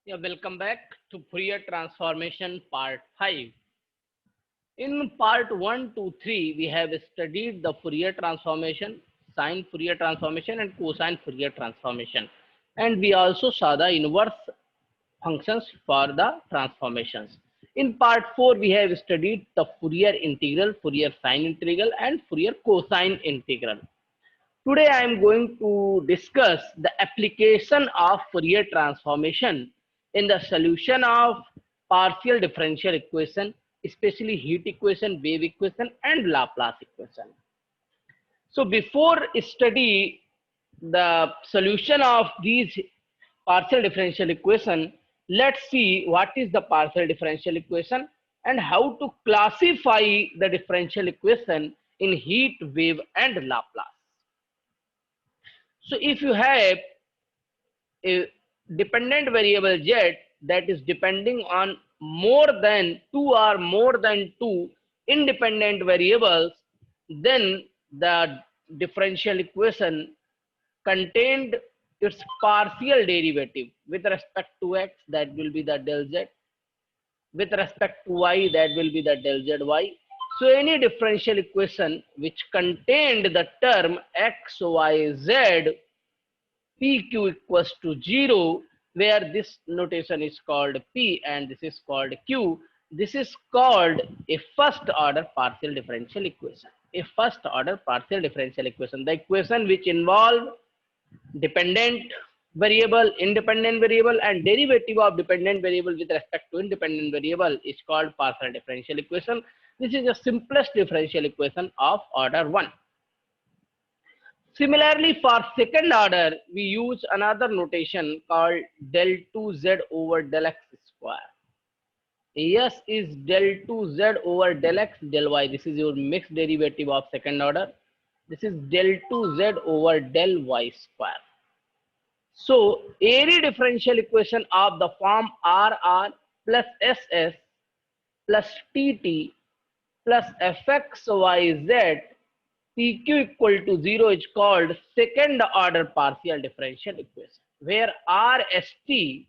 Yeah, welcome back to Fourier Transformation Part 5. In Part 1 to 3, we have studied the Fourier transformation, sine Fourier transformation and cosine Fourier transformation. And we also saw the inverse functions for the transformations. In Part 4, we have studied the Fourier integral, Fourier sine integral and Fourier cosine integral. Today I am going to discuss the application of Fourier transformation in the solution of partial differential equation, especially heat equation, wave equation and Laplace equation. So before study the solution of these partial differential equation, let's see what is the partial differential equation and how to classify the differential equation in heat, wave and Laplace. So if you have a dependent variable z that is depending on more than two independent variables, then the differential equation contained its partial derivative with respect to x, that will be the del z, with respect to y, that will be the del zy. So any differential equation which contained the term x, y, z, PQ equals to 0, where this notation is called P and this is called Q. This is called a first order partial differential equation. A first order partial differential equation. The equation which involve dependent variable, independent variable and derivative of dependent variable with respect to independent variable is called partial differential equation. This is the simplest differential equation of order 1. Similarly, for second order, we use another notation called del 2z over del x square. S is del 2z over del x del y. This is your mixed derivative of second order. This is del 2z over del y square. So, any differential equation of the form RR plus SS plus TT plus fxyz PQ equal to 0 is called second order partial differential equation, where RST,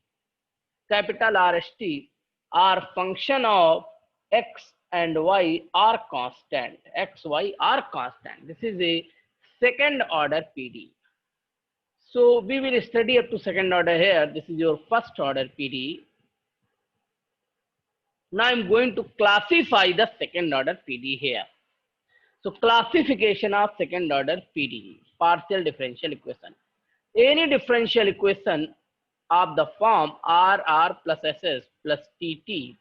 capital RST, are function of x and y are constant. X, y are constant. This is a second order PD. So we will study up to second order here. This is your first order PD. Now I'm going to classify the second order PD here. So classification of second order PDE, partial differential equation. Any differential equation of the form RR plus SS plus TT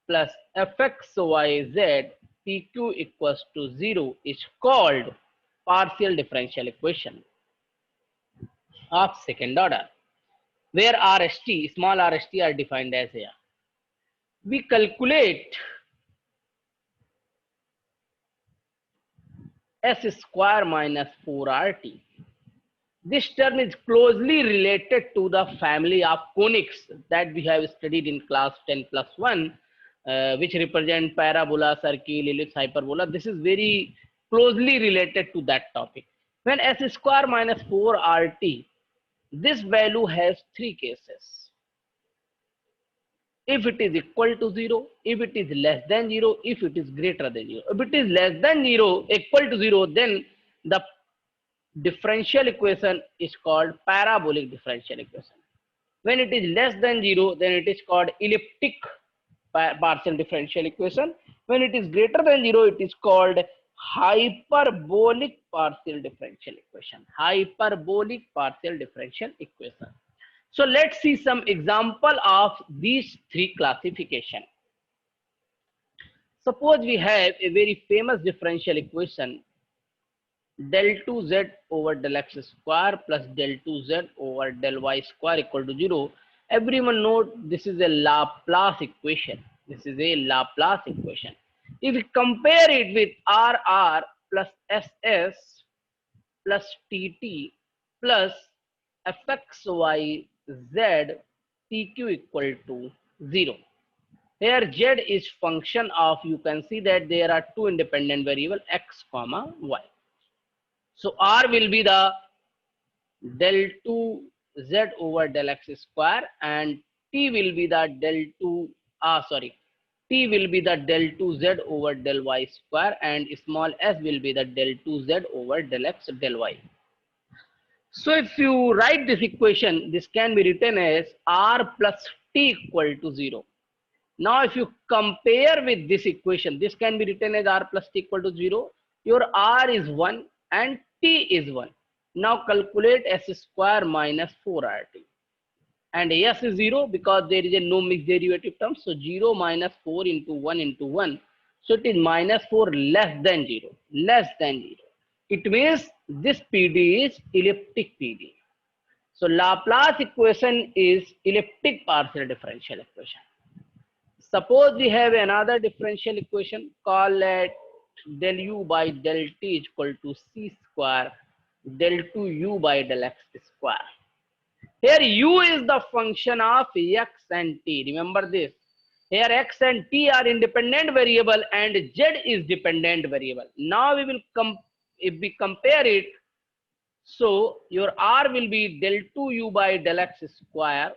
plus fxyz PQ equals to 0 is called partial differential equation of second order, where RST, small RST are defined as here. We calculate S square minus 4RT. This term is closely related to the family of conics that we have studied in class 10 plus 1, which represent parabola, circle, ellipse, hyperbola. This is very closely related to that topic. When s square minus 4rt, this value has three cases. If it is equal to 0, if it is less than 0, if it is greater than 0. If it is less than 0, equal to 0, then the differential equation is called parabolic differential equation. When it is less than 0, then it is called elliptic partial differential equation. When it is greater than 0, it is called hyperbolic partial differential equation. Hyperbolic partial differential equation. So let's see some example of these three classification. Suppose we have a very famous differential equation del 2z over del x square plus del 2z over del y square equal to 0. Everyone note this is a Laplace equation. This is a Laplace equation. If we compare it with RR plus SS plus TT plus fxyz PQ equal to 0. Here z is function of, you can see that there are two independent variable x comma y. So R will be the del 2z over del x square and T will be the del 2, T will be the del 2z over del y square, and small s will be the del 2z over del x del y. So if you write this equation, this can be written as r plus t equal to 0. Now if you compare with this equation, this can be written as r plus t equal to 0. Your r is 1 and t is 1. Now calculate s square minus 4rt. And s is 0 because there is a no mixed derivative term. So 0 minus 4 into 1 into 1. So it is minus 4 less than 0. Less than 0. It means this PD is elliptic PD. So Laplace equation is elliptic partial differential equation. Suppose we have another differential equation, call it del u by del t is equal to c square del 2u by del x square. Here u is the function of x and t. Remember this. Here x and t are independent variable and z is dependent variable. Now we will if we compare it, so your r will be del 2u by del x square,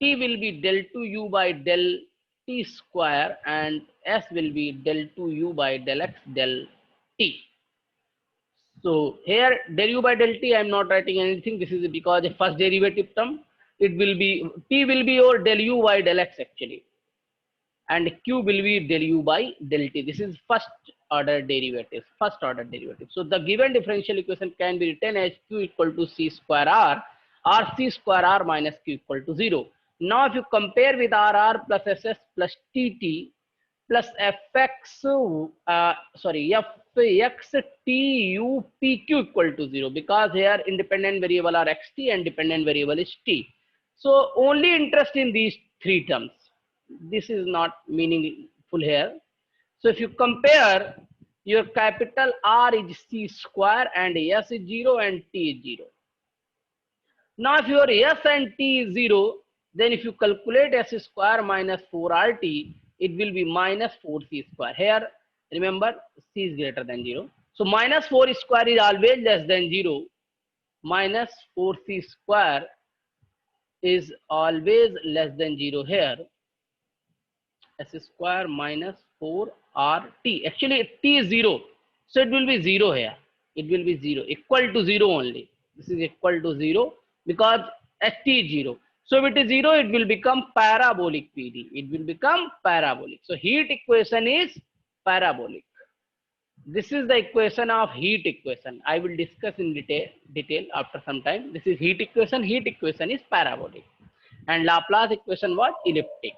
t will be del 2u by del t square, and s will be del 2u by del x del t. So here del u by del t I am not writing anything. This is because the first derivative term. It will be t will be your del u by del x actually, and q will be del u by del t. This is first order derivative. So the given differential equation can be written as q equal to c square r, or c square r minus q equal to 0. Now if you compare with r plus ss plus tt plus fx, fx t u p q equal to 0, because here independent variable are xt and dependent variable is t. So only interest in these three terms. This is not meaningful here. So if you compare, your capital R is c square and s is 0 and t is 0. Now if your s and t is 0, then if you calculate s square minus 4rt, it will be minus 4c square. Here remember c is greater than 0. So minus 4 square is always less than 0. Minus 4c square is always less than 0 here. S square minus 4rt. Actually t is 0. So it will be 0 here. It will be 0. Equal to 0 only. This is equal to 0 because st is 0. So if it is 0, it will become parabolic PD. It will become parabolic. So heat equation is parabolic. This is the equation of heat equation. I will discuss in detail after some time. This is heat equation. Heat equation is parabolic. And Laplace equation was elliptic.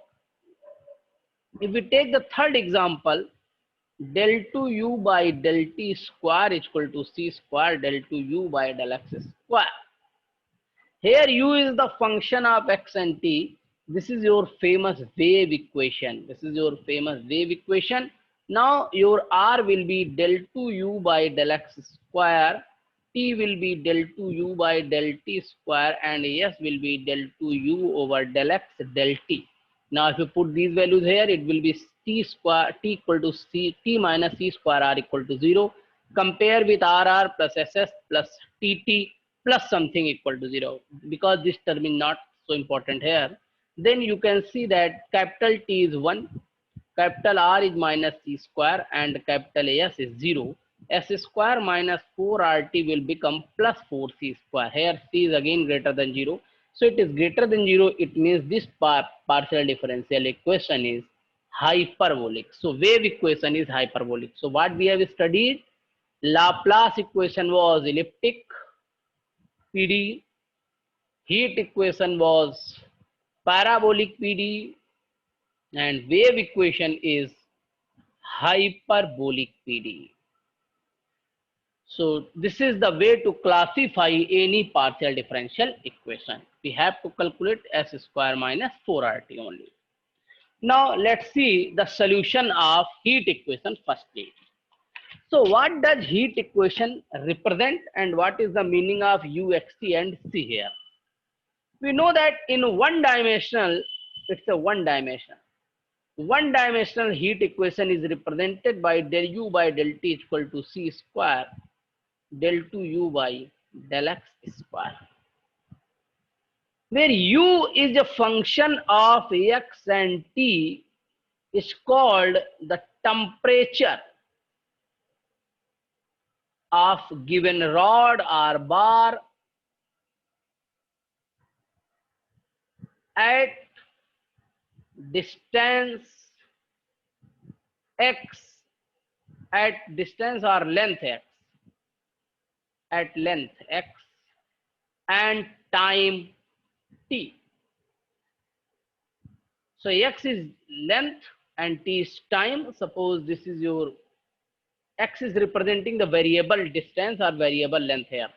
If we take the third example, del 2u by del t square is equal to c square del 2u by del x square. Here u is the function of x and t. This is your famous wave equation. Now your r will be del 2u by del x square, t will be del 2u by del t square, and s will be del 2u over del x del t. Now if you put these values here, it will be t square, t equal to c, t minus c square r equal to 0. Compare with rr plus ss plus tt plus something equal to 0, because this term is not so important here. Then you can see that capital T is 1, capital R is minus c square, and capital S is 0. S square minus 4RT will become plus 4c square. Here c is again greater than 0. So it is greater than 0. It means this partial differential equation is hyperbolic. So wave equation is hyperbolic. So what we have studied, Laplace equation was elliptic PD, heat equation was parabolic PD, and wave equation is hyperbolic PD. So this is the way to classify any partial differential equation. We have to calculate s square minus 4RT only. Now let's see the solution of heat equation firstly. So what does heat equation represent, and what is the meaning of u, x, t and c here? We know that in one dimensional, it's a one dimensional heat equation is represented by del u by del t equal to c square del 2u by del x square. where u is a function of x and t, is called the temperature of given rod or bar at distance x, at distance or length x, at length x and time t. So x is length and t is time. Suppose this is your x is representing the variable distance or variable length here.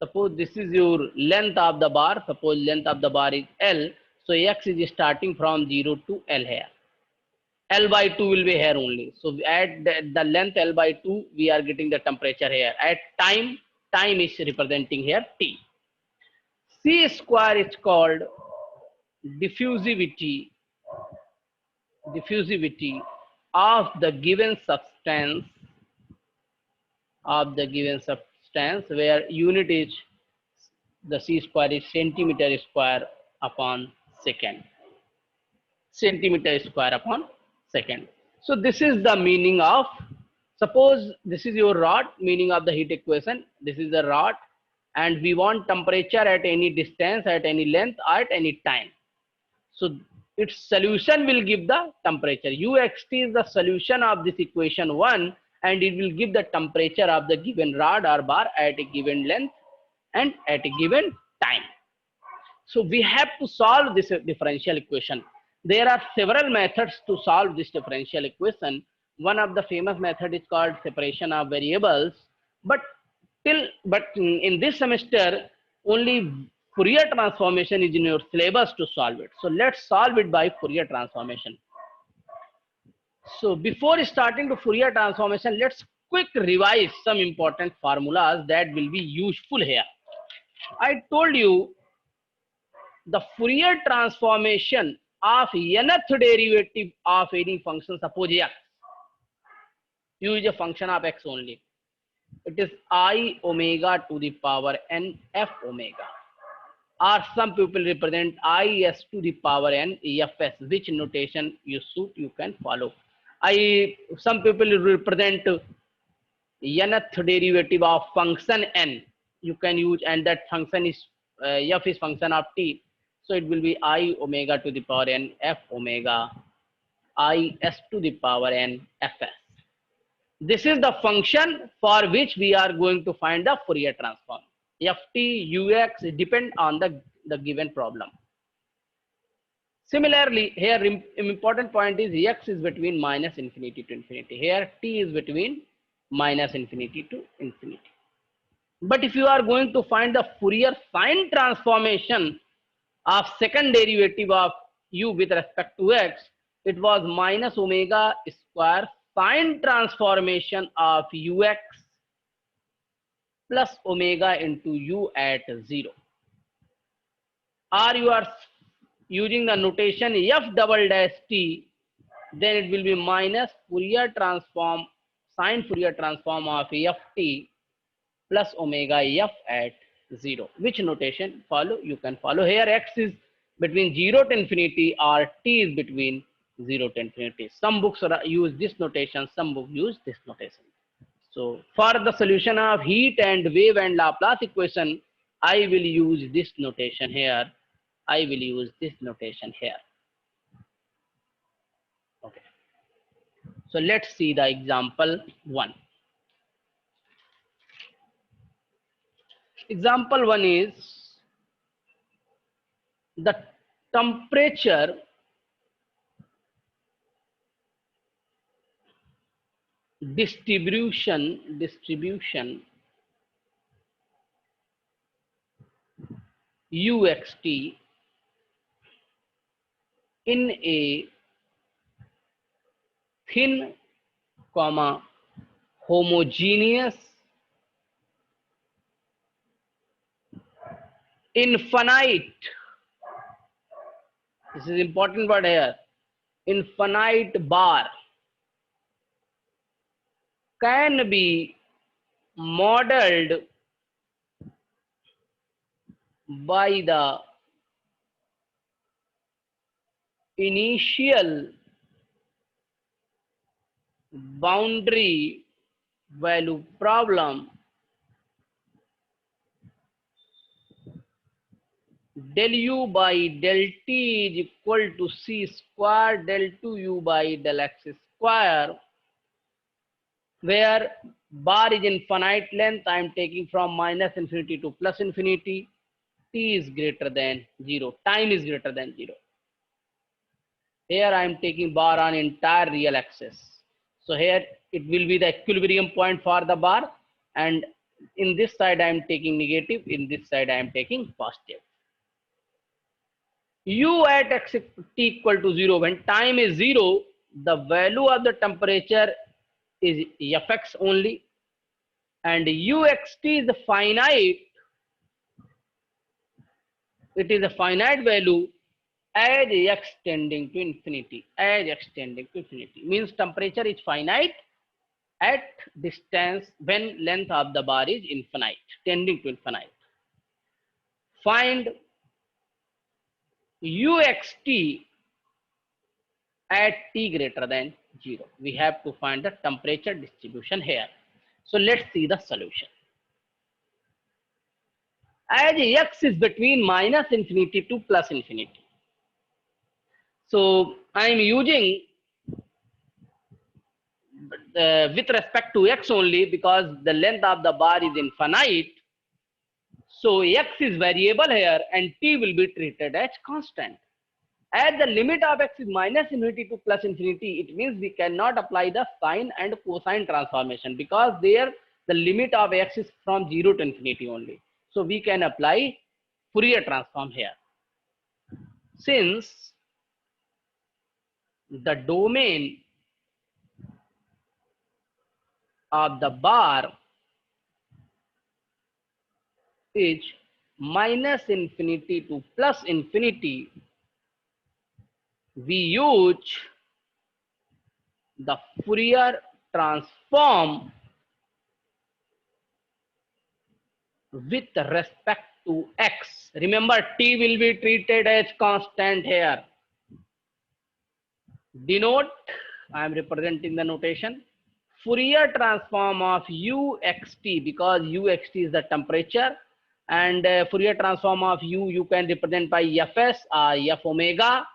Suppose this is your length of the bar. Suppose length of the bar is L. So x is starting from 0 to L here. L by 2 will be here only. So at the length L by 2, we are getting the temperature here. At time, time is representing here T. C square is called diffusivity of the given substance, where unit is the C square is centimeter square upon second. Centimeter square upon second. So this is the meaning of, suppose this is your rod, meaning of the heat equation. This is the rod and we want temperature at any distance, at any length, at any time. So its solution will give the temperature. Uxt is the solution of this equation 1 and it will give the temperature of the given rod or bar at a given length and at a given time. So we have to solve this differential equation. There are several methods to solve this differential equation. One of the famous method is called separation of variables. But in this semester, only Fourier transformation is in your syllabus to solve it. So let's solve it by Fourier transformation. So before starting to Fourier transformation, let's quick revise some important formulas that will be useful here. I told you the Fourier transformation of nth derivative of any function, suppose x, u is a function of x only. It is I omega to the power n f omega. Or some people represent is to the power n fs, which notation you suit, you can follow. Some people represent nth derivative of function n, you can use, and that function is f is function of t. So it will be I omega to the power n f omega I s to the power n fs. This is the function for which we are going to find the Fourier transform. Ft, ux depend on the given problem. Similarly, here important point is x is between minus infinity to infinity. Here t is between minus infinity to infinity. But if you are going to find the Fourier sine transformation of second derivative of u with respect to x, it was minus omega square sine transformation of ux plus omega into u at 0. Or you are using the notation f double dash t, then it will be minus Fourier transform, sine Fourier transform of ft plus omega f at 0. Which notation follow? You can follow here. X is between 0 to infinity or t is between 0 to infinity. Some books use this notation, some books use this notation. So for the solution of heat and wave and Laplace equation, I will use this notation here. Okay. So let's see the example 1. Example 1 is the temperature distribution uxt in a thin, homogeneous, infinite, this is important word here, infinite bar can be modeled by the initial boundary value problem, del u by del t is equal to c square del 2u by del x square, where bar is infinite length. I am taking from minus infinity to plus infinity. T is greater than 0. Time is greater than 0. Here I am taking bar on entire real axis. So here it will be the equilibrium point for the bar, and in this side I am taking negative, in this side I am taking positive. U at x t equal to 0, when time is 0, the value of the temperature is fx only, and uxt is finite. It is a finite value as x tending to infinity. As x tending to infinity means temperature is finite at distance when length of the bar is infinite, tending to infinite. Find uxt at t greater than 0. We have to find the temperature distribution here. So let's see the solution. As x is between minus infinity to plus infinity, so I am using with respect to x only, because the length of the bar is infinite. So x is variable here and t will be treated as constant. As the limit of x is minus infinity to plus infinity, it means we cannot apply the sine and cosine transformation, because there the limit of x is from 0 to infinity only. So we can apply Fourier transform here. Since the domain of the bar is minus infinity to plus infinity, we use the Fourier transform with respect to x. Remember, t will be treated as constant here. Denote, I am representing the notation, Fourier transform of uxt, because uxt is the temperature, and Fourier transform of u you can represent by fs or f omega,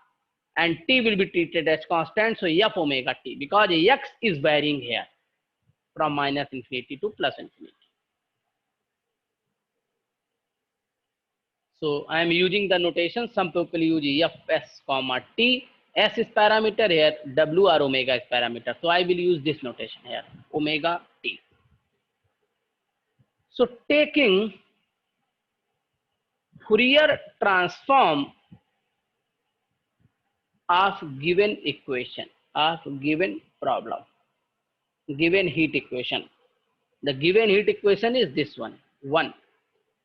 and t will be treated as constant, so f omega t, because x is varying here from minus infinity to plus infinity. So I am using the notation. Some people use fs comma t. S is parameter here, w or omega is parameter. So I will use this notation here, omega t. So taking Fourier transform of given equation, of given problem, given heat equation. The given heat equation is this one, 1.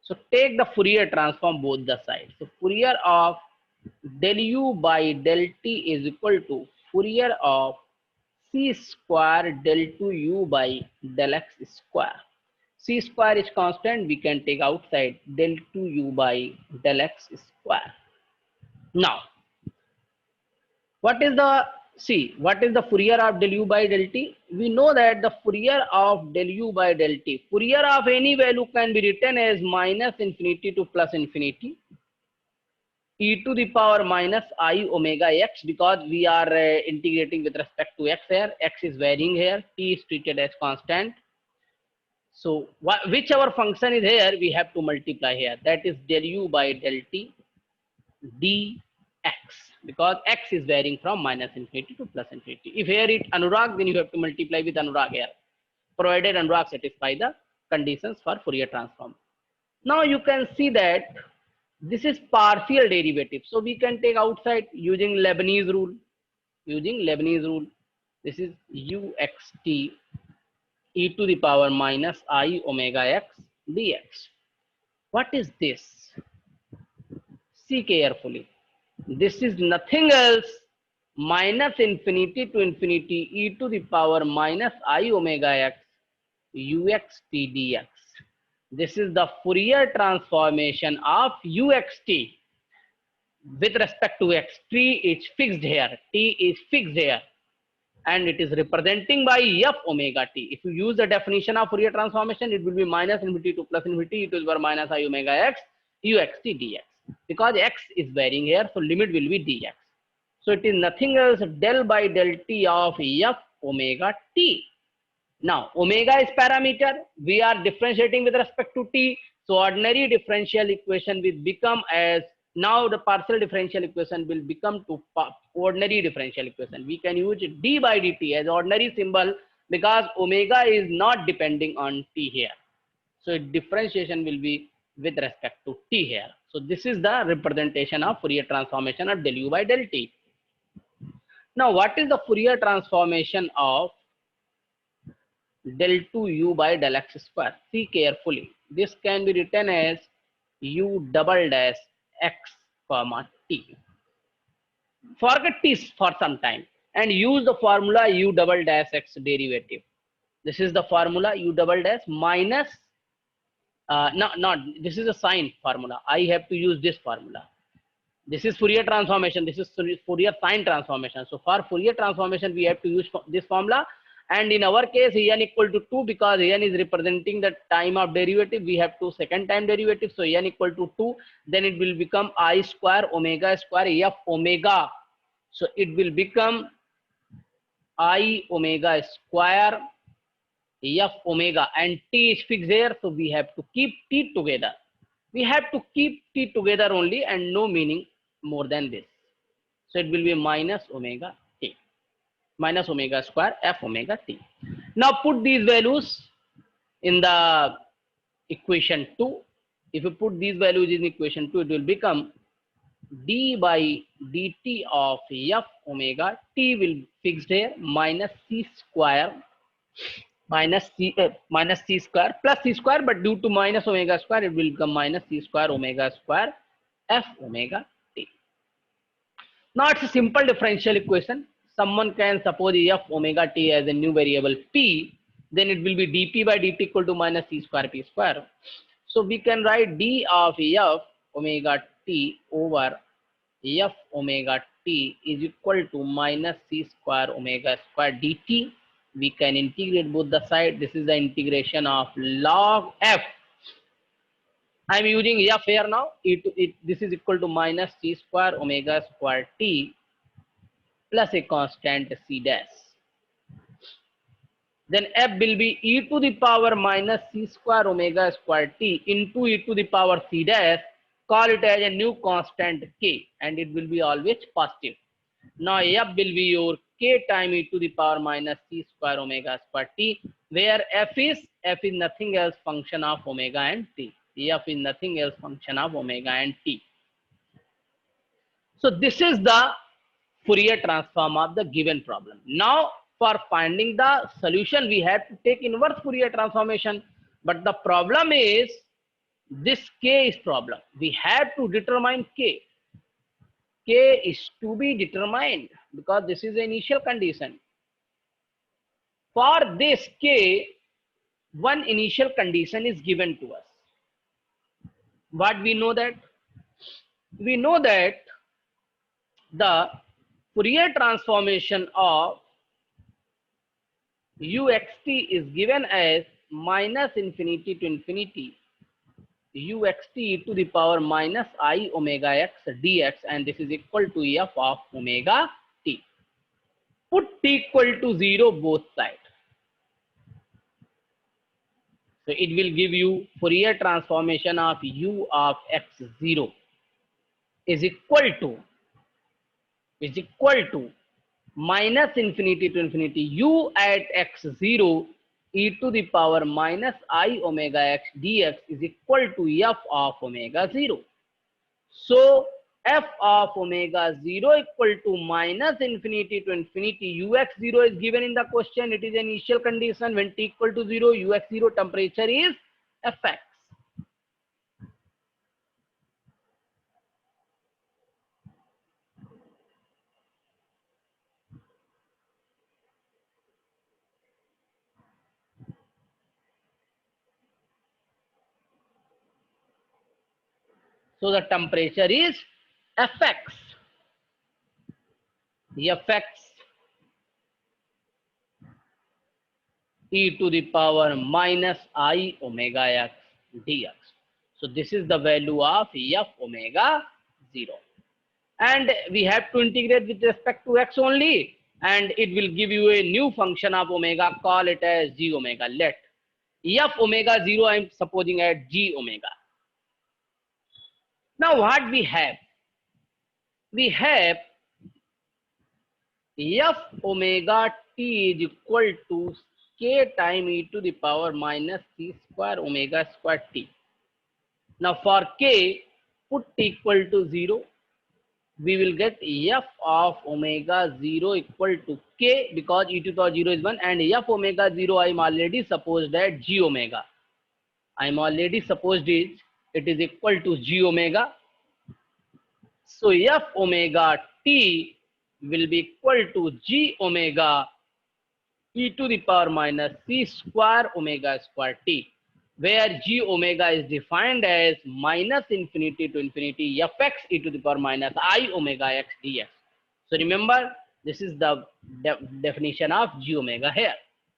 So take the Fourier transform both the sides. So Fourier of del u by del t is equal to Fourier of c square del 2u by del x square. C square is constant, we can take outside del 2u by del x square. Now, what is the Fourier of del u by del t? We know that the Fourier of del u by del t, Fourier of any value can be written as minus infinity to plus infinity, e to the power minus I omega x, because we are integrating with respect to x here. X is varying here, t is treated as constant. So whichever function is here, we have to multiply here. That is del u by del t dx, because x is varying from minus infinity to plus infinity. If here it Anurag, then you have to multiply with Anurag here, provided Anurag satisfy the conditions for Fourier transform. Now you can see that this is partial derivative. So we can take outside using Leibniz rule. Using Leibniz rule, this is uxt e to the power minus I omega x dx. What is this? See carefully. This is nothing else minus infinity to infinity e to the power minus I omega x uxt dx. This is the Fourier transformation of uxt. with respect to x. T is fixed here. T is fixed here. And it is representing by f omega t. If you use the definition of Fourier transformation, it will be minus infinity to plus infinity e to the power minus I omega x uxt dx. Because x is varying here, so limit will be dx. So it is nothing else del by del t of f omega t. Now omega is parameter. We are differentiating with respect to t. So ordinary differential equation will become as, now the partial differential equation will become to ordinary differential equation. We can use d by dt as ordinary symbol because omega is not depending on t here. So differentiation will be with respect to t here. So this is the representation of Fourier transformation of del u by del t. Now what is the Fourier transformation of del 2u by del x square? See carefully. This can be written as u double dash x comma t. Forget t for some time and use the formula u double dash x derivative. This is the formula u double dash minus, not this is a sine formula. I have to use this formula. This is Fourier transformation. This is Fourier sine transformation. So for Fourier transformation, we have to use this formula. And in our case, n equal to 2 because n is representing the time of derivative. We have to second time derivative. So n equal to 2. Then it will become I square omega square f omega. So it will become I omega square f omega, and t is fixed here. So we have to keep t together. We have to keep t together only and no meaning more than this. So it will be minus omega t, minus omega square f omega t. Now put these values in the equation 2. If you put these values in equation 2, it will become d by dt of f omega t will fixed here minus c square minus c square plus c square, but due to minus omega square, it will become minus c square omega square f omega t. Now it's a simple differential equation. Someone can suppose f omega t as a new variable p, then it will be dp by dt equal to minus c square p square. So we can write d of f omega t over f omega t is equal to minus c square omega square dt. We can integrate both the side. This is the integration of log f. I am using f here now. This is equal to minus c square omega square t plus a constant c dash. Then f will be e to the power minus c square omega square t into e to the power c dash. Call it as a new constant k, and it will be always positive. Now f will be your k time e to the power minus c square omega square t, where f is nothing else function of omega and t. F is nothing else function of omega and t. So this is the Fourier transform of the given problem. Now for finding the solution, we have to take inverse Fourier transformation. But the problem is this k is problem. We have to determine k. K is to be determined because this is the initial condition. For this k, one initial condition is given to us. What we know that? We know that the Fourier transformation of uxt is given as minus infinity to infinity uxt e to the power minus I omega x dx, and this is equal to f of omega t. Put t equal to 0 both sides. So it will give you Fourier transformation of u of x0 is equal to minus infinity to infinity u at x0 e to the power minus I omega x dx is equal to f of omega 0. So f of omega 0 equal to minus infinity to infinity ux0 is given in the question. It is an initial condition. When t equal to 0, ux0 temperature is fx. So the temperature is fx e to the power minus I omega x dx. So this is the value of f omega 0. And we have to integrate with respect to x only, and it will give you a new function of omega. Call it as g omega. Let f omega 0 I am supposing at g omega. Now what we have? We have f omega t is equal to k time e to the power minus c square omega square t. Now for k, put equal to 0. We will get f of omega 0 equal to k, because e to the power 0 is 1, and f omega 0 I am already supposed at g omega. I am already supposed it is equal to g omega. So f omega t will be equal to g omega e to the power minus c square omega square t, where g omega is defined as minus infinity to infinity fx e to the power minus I omega x dx. So remember, this is the definition of g omega here.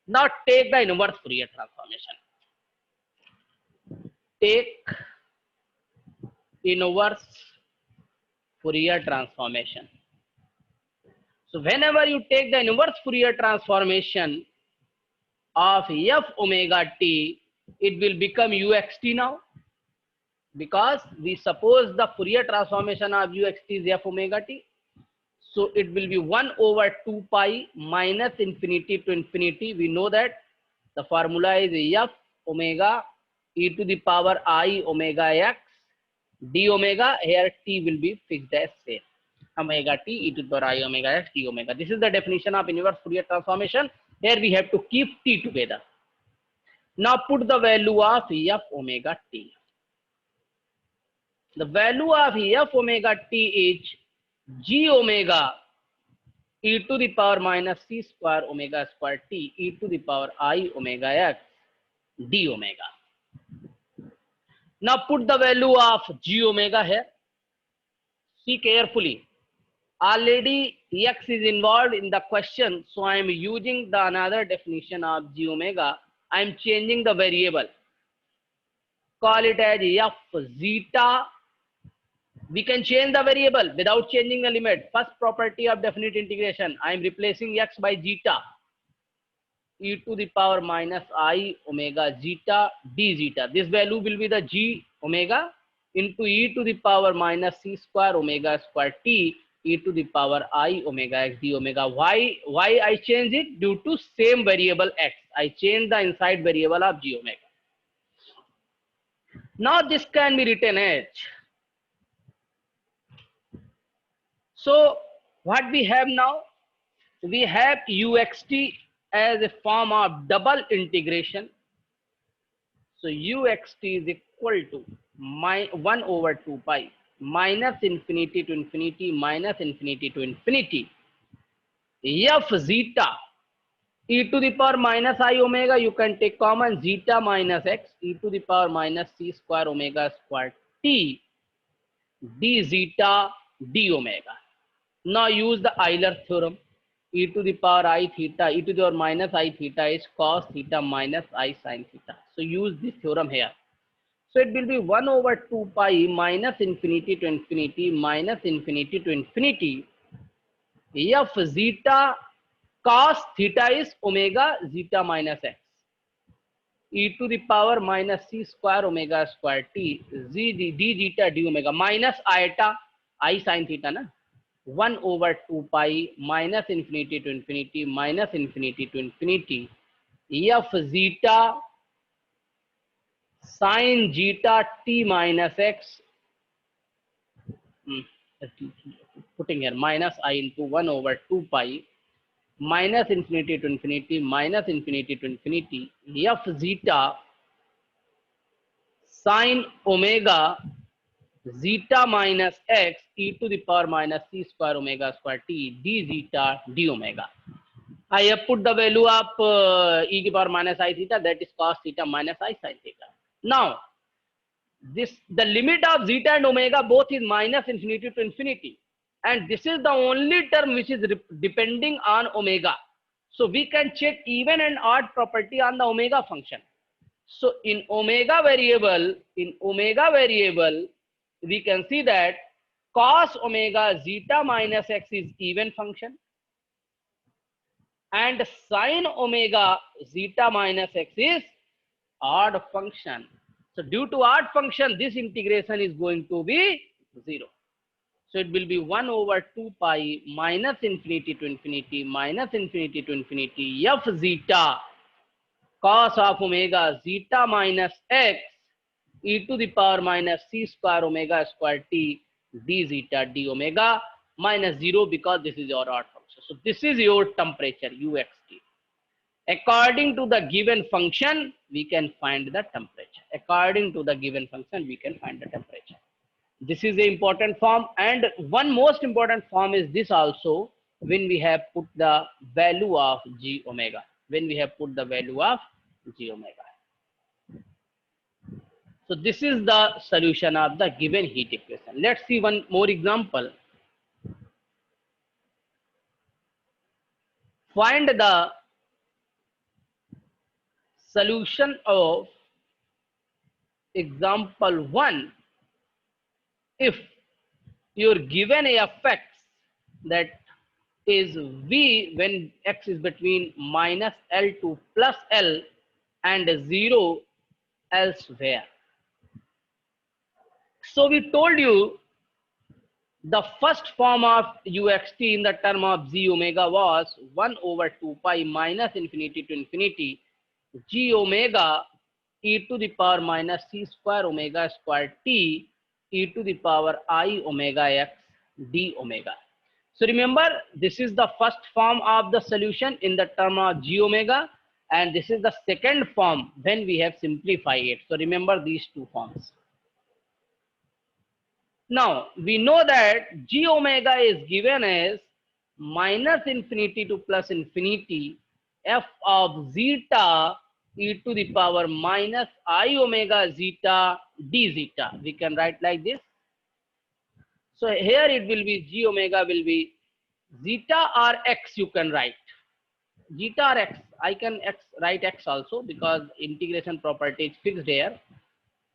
Now take the inverse Fourier transformation. Take inverse Fourier transformation. So whenever you take the inverse Fourier transformation of f omega t, it will become uxt now, because we suppose the Fourier transformation of uxt is f omega t. So it will be 1 over 2 pi minus infinity to infinity. We know that the formula is f omega e to the power I omega x d omega. Here t will be fixed as same, omega t e to the power I omega x d omega. This is the definition of inverse Fourier transformation. Here we have to keep t together. Now put the value of f omega t. The value of f omega t is g omega e to the power minus c square omega square t e to the power I omega x d omega. Now put the value of g omega here. See carefully. Already x is involved in the question, so I am using the another definition of g omega. I am changing the variable. Call it as f zeta. We can change the variable without changing the limit. First property of definite integration, I am replacing x by zeta e to the power minus I omega zeta d zeta. This value will be the g omega into e to the power minus c square omega square t e to the power I omega x d omega. Why I change it? Due to same variable x. I change the inside variable of g omega. Now this can be written as, so what we have now? We have uxt as a form of double integration. So uxt is equal to 1 over 2 pi minus infinity to infinity minus infinity to infinity f zeta e to the power minus I omega. You can take common zeta minus x e to the power minus c square omega square t d zeta d omega. Now use the Euler theorem. E to the power I theta, e to the power minus I theta is cos theta minus I sin theta. So use this theorem here. So it will be 1 over 2 pi minus infinity to infinity minus infinity to infinity f zeta cos theta is omega zeta minus x e to the power minus c square omega square t d zeta d omega minus iota I sin theta na. 1 over 2 pi minus infinity to infinity minus infinity to infinity f zeta sin zeta t minus x, putting here minus I into 1 over 2 pi minus infinity to infinity minus infinity to infinity f zeta sin omega zeta minus x e to the power minus c square omega square t d zeta d omega. I have put the value of e to the power minus I theta, that is cos theta minus I sin theta. Now this the limit of zeta and omega both is minus infinity to infinity, and this is the only term which is depending on omega. So we can check even and odd property on the omega function. So in omega variable, we can see that cos omega zeta minus x is even function, and sin omega zeta minus x is odd function. So due to odd function, this integration is going to be 0. So it will be 1 over 2 pi minus infinity to infinity f zeta cos of omega zeta minus x e to the power minus c square omega square t d zeta d omega minus 0, because this is your odd function. So this is your temperature uxt. According to the given function, we can find the temperature. According to the given function, we can find the temperature. This is the important form, and one most important form is this also, when we have put the value of g omega. When we have put the value of g omega. So this is the solution of the given heat equation. Let's see one more example. Find the solution of example 1 if you're given a fx, that is v when x is between minus L to plus L and 0 elsewhere. So we told you the first form of uxt in the term of g omega was 1 over 2 pi minus infinity to infinity g omega e to the power minus c square omega square t e to the power I omega x d omega. So remember, this is the first form of the solution in the term of g omega, and this is the second form when we have simplified it. So remember these two forms. Now we know that g omega is given as minus infinity to plus infinity f of zeta e to the power minus I omega zeta d zeta. We can write like this. So here it will be g omega will be zeta or x, you can write. Zeta or x, I can write x also, because integration property is fixed here.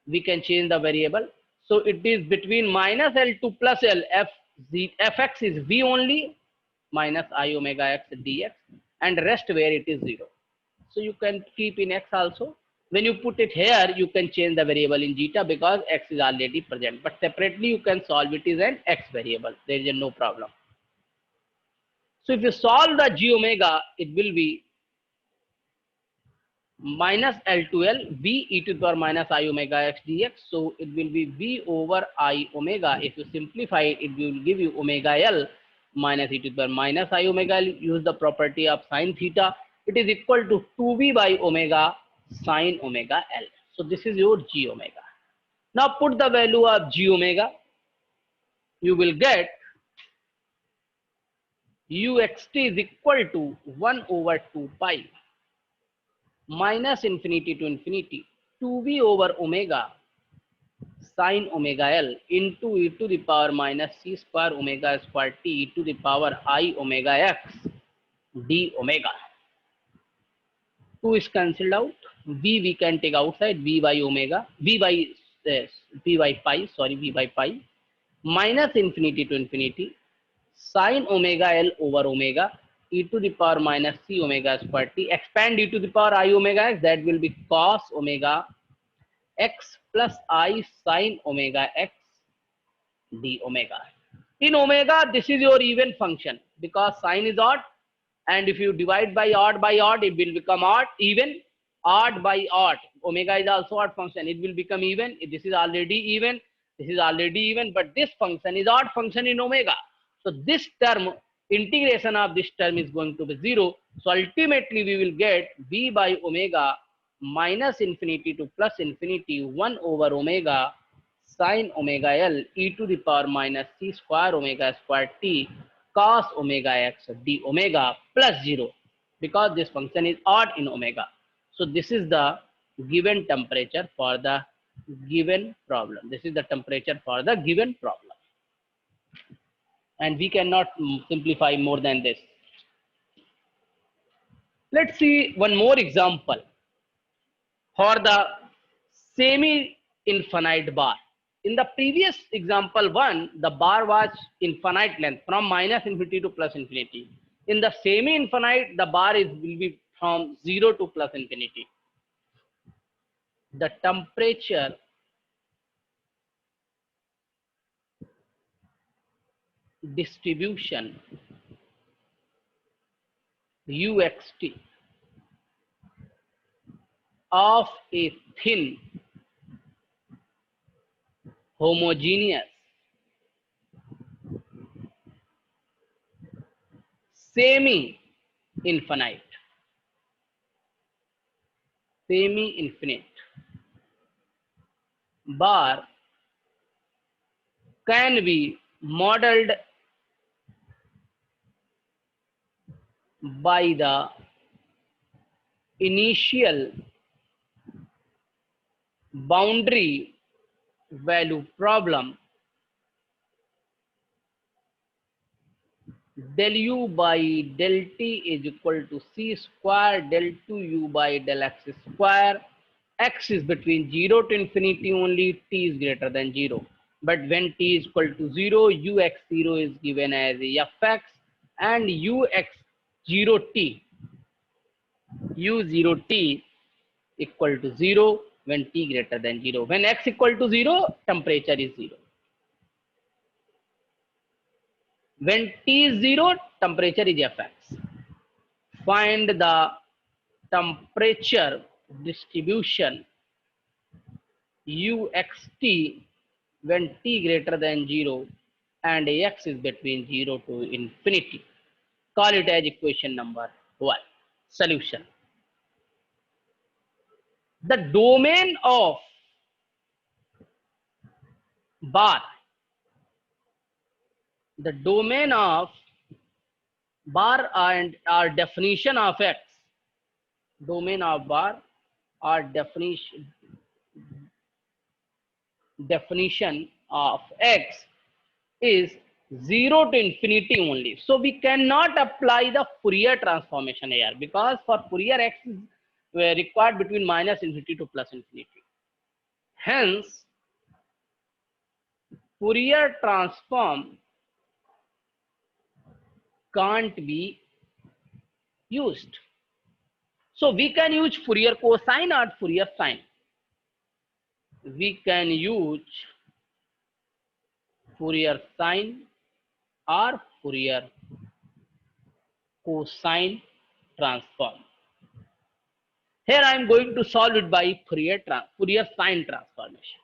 We can change the variable. So it is between minus L to plus L, fx is v only, minus I omega x dx, and rest where it is 0. So you can keep in x also. When you put it here, you can change the variable in zeta because x is already present. But separately you can solve it as an x variable. There is no problem. So if you solve the g omega, it will be minus L to L v e to the power minus I omega x dx. So it will be v over I omega. If you simplify it, it will give you omega L minus e to the power minus I omega L. Use the property of sine theta. It is equal to 2v by omega sine omega L. So this is your g omega. Now put the value of g omega. You will get uxt is equal to 1 over 2 pi minus infinity to infinity 2v over omega sine omega L into e to the power minus c square omega square t e to the power I omega x d omega. 2 is cancelled out. V we can take outside. V by omega. V by pi minus infinity to infinity sine omega L over omega e to the power minus c omega square t. Expand e to the power I omega x. That will be cos omega x plus I sine omega x d omega. In omega, this is your even function because sine is odd, and if you divide by odd, it will become odd, even. Odd by odd, omega is also odd function, it will become even. This is already even, but this function is odd function in omega. So this term, integration of this term is going to be 0. So ultimately we will get v by omega minus infinity to plus infinity 1 over omega sine omega L e to the power minus c square omega square t cos omega x d omega plus 0, because this function is odd in omega. So this is the given temperature for the given problem. This is the temperature for the given problem. And we cannot simplify more than this. Let's see one more example for the semi-infinite bar. In the previous example 1, the bar was infinite length from minus infinity to plus infinity. In the semi-infinite, the bar will be from 0 to plus infinity. The temperature distribution uxt of a thin homogeneous semi-infinite bar can be modeled by the initial boundary value problem del u by del t is equal to c square del 2u by del x square. X is between 0 to infinity only, t is greater than 0. But when t is equal to 0, ux0 is given as fx and ux0t, u0t equal to 0 when t greater than 0. When x equal to 0, temperature is 0. When t is 0, temperature is fx. Find the temperature distribution uxt when t greater than 0 and x is between 0 to infinity. Call it as equation number 1. Solution. The domain of bar, and our definition of x, domain of bar, our definition of x is 0 to infinity only. So we cannot apply the Fourier transformation here because for Fourier x is required between minus infinity to plus infinity. Hence, Fourier transform can't be used. So we can use Fourier cosine or Fourier sine. We can use Fourier sine or Fourier cosine transform. Here I am going to solve it by Fourier sine transformation.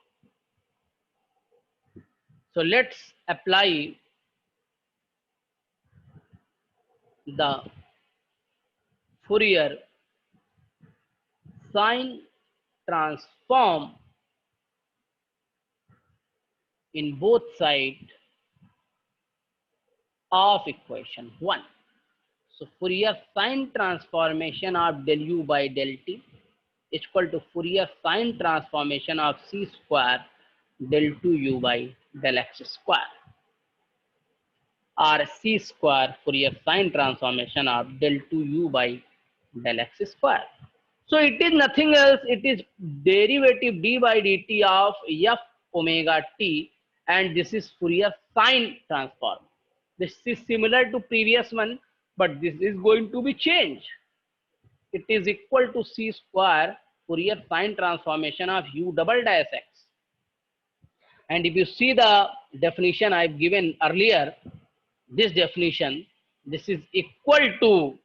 So let's apply the Fourier sine transform in both sides of equation 1. So Fourier sine transformation of del u by del t is equal to Fourier sine transformation of c square del 2u by del x square, or c square Fourier sine transformation of del 2u by del x square. So it is nothing else, it is derivative d by dt of f omega t, and this is Fourier sine transform. This is similar to previous one, but this is going to be changed. It is equal to c square Fourier sine transformation of u double dash x. And if you see the definition I've given earlier, this definition, this is equal to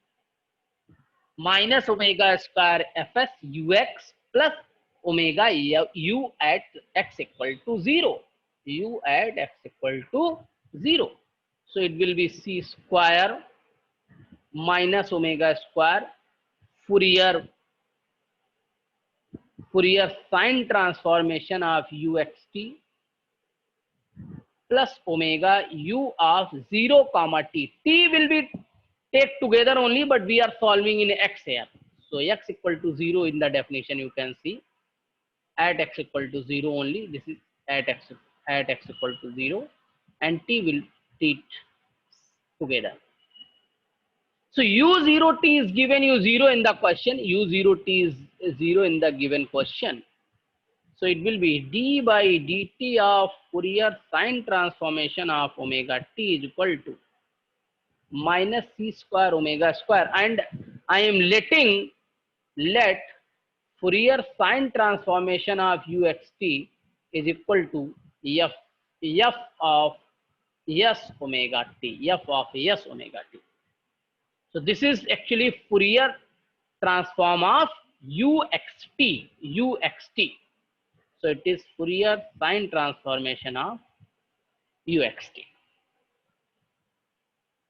minus omega square fs ux plus omega u at x equal to 0. U at x equal to 0. So it will be c square minus omega square Fourier sine transformation of uxt plus omega u of 0 comma t. T will be take together only, but we are solving in x here. So x equal to 0 in the definition you can see. at x equal to 0 only. This is at x equal to 0, and t will teach together. So u0t is given you 0 in the question. U0t is 0 in the given question. So it will be d by dt of Fourier sine transformation of omega t is equal to minus c square omega square, and I am let Fourier sine transformation of uxt is equal to f of s omega t, f of s omega t. So this is actually Fourier transform of uxt. So it is Fourier sine transformation of uxt.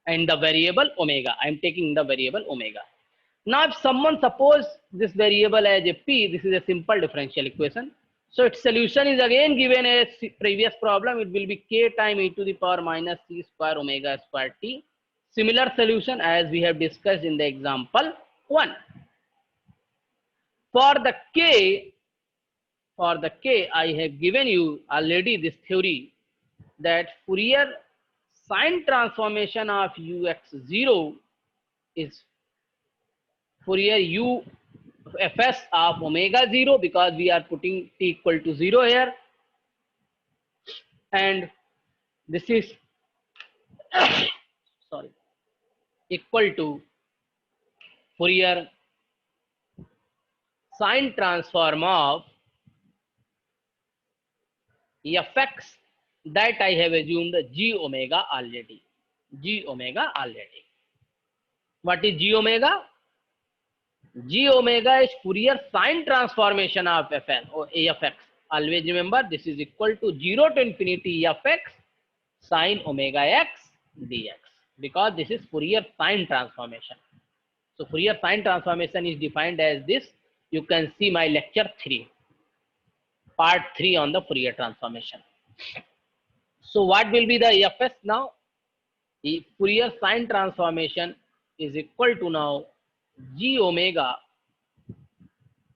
And the variable omega, I am taking the variable omega. Now if someone suppose this variable as a p, this is a simple differential equation. So its solution is again given as previous problem. It will be k time e to the power minus c square omega square t. Similar solution as we have discussed in the example 1. For the k, I have given you already this theory that Fourier sine transformation of ux0 is Fourier u fs of omega 0, because we are putting t equal to 0 here, and this is sorry equal to Fourier sine transform of fx, that I have assumed g omega already. What is g omega? G omega is Fourier sine transformation of fn or afx. Always remember, this is equal to 0 to infinity fx sine omega x dx, because this is Fourier sine transformation. So Fourier sine transformation is defined as this. You can see my lecture 3, part 3 on the Fourier transformation. So what will be the fs now? The Fourier sine transformation is equal to now g omega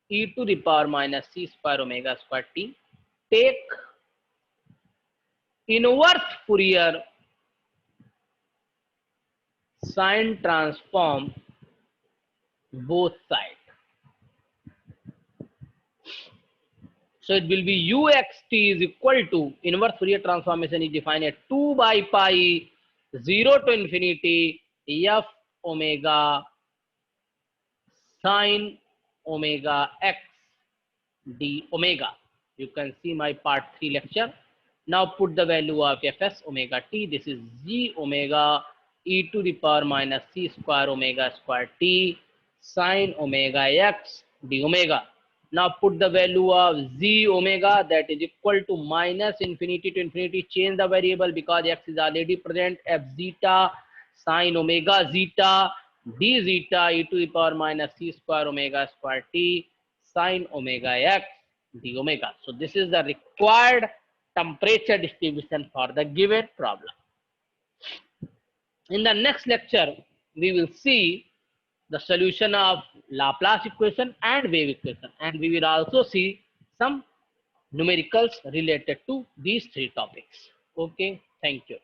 e to the power minus c square omega square t. Take inverse Fourier sine transform both sides. So it will be uxt is equal to, inverse Fourier transformation is defined as 2 by pi 0 to infinity f omega sine omega x d omega. You can see my part 3 lecture. Now put the value of fs omega t. This is g omega e to the power minus c square omega square t sine omega x d omega. Now put the value of z omega, that is equal to minus infinity to infinity. Change the variable because x is already present. F zeta sine omega zeta d zeta e to the power minus c square omega square t sine omega x d omega. So this is the required temperature distribution for the given problem. In the next lecture, we will see the solution of Laplace equation and wave equation, and we will also see some numericals related to these 3 topics. Okay, thank you.